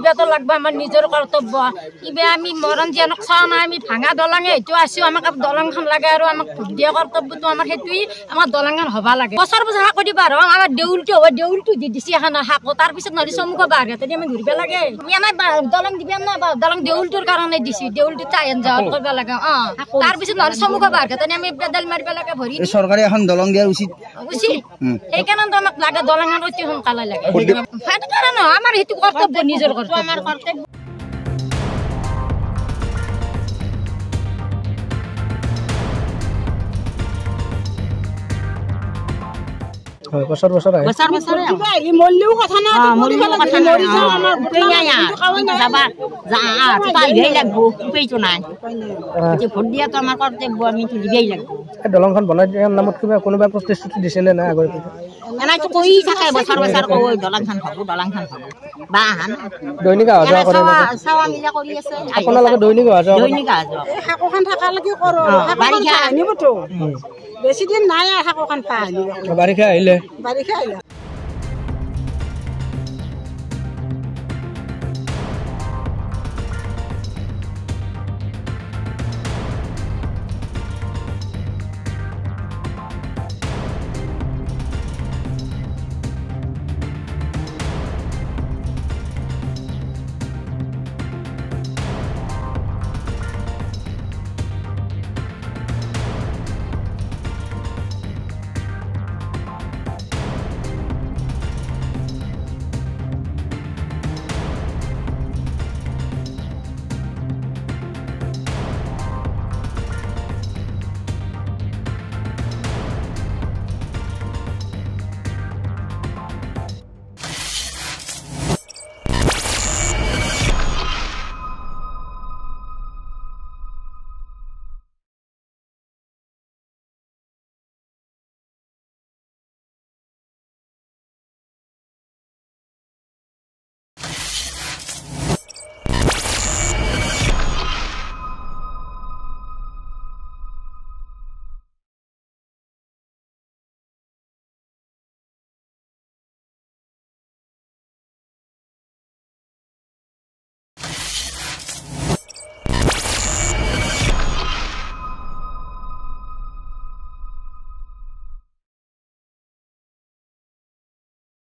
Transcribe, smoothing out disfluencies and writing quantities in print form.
ঘূৰিবতো লাগব আমাৰ নিজৰ কৰ্তব্য কিবা আমি মৰণ জীয়ানক চাওঁ না আমি ভাঙা দলঙে এইটো আছো আমাক দলংখন লাগে আৰু আমাক ভোট দিয়া কৰ্তব্যটো আমাৰ সেইটোৱেই আমাৰ দলংখন হ'ব লাগে বছৰ বছৰ শাক দিব আৰু আমাৰ দেউলটো হ'ব দেউলটো দি দিছে এখন শাক তাৰপিছত নহ'লে চমুক বাঢ়ে তেতিয়া আমি ঘূৰিব লাগে আমি দলং দিবাম না দলং দেউলটোৰ কাৰণে দিছোঁ দেউলটো টাইন যাওঁ কৰিব লাগে তাৰপিছত নহ'লে চমুক বাঢ়ে তেতিয়া আমি পেডেল মাৰিব লাগে ভৰি চৰকাৰে এখন দলং দিয়াৰ উচিত সেইকাৰণে আমাক লাগে দলং অতি সোনকালে লাগে সেইটো কাৰণে আমাৰ সেইটো কৰ্তব্য নিজৰ কৰ্তব্য আমাৰ কৰ্তব্য বছৰ বছৰ মল্লিও কথা নাই আমাৰ উপায় নাই যাবা লাগব উপায়টো নাই ভোট দিয়াটো আমাৰ কৰ্তব্য আমিতো দিবই লাগব দলংখন বনাই দিয়াৰ নামত কিবা কোনোবা প্ৰতিশ্ৰুতি দিছেনে নাই আগৰ এনেইতো কৈ থাকে বছৰ বছৰ কৈ দলংখন হ'ব বা দৈনিক অহা যোৱা কৰে চাৱা মিলা কৰি আছে আপোনালোকে দৈনিক অহা যোৱা এই শাকখন থাকালৈকে কৰো বাৰিষা আনিবতো বেছি দিন নাই শাকখন পাই বাৰিষা আহিলে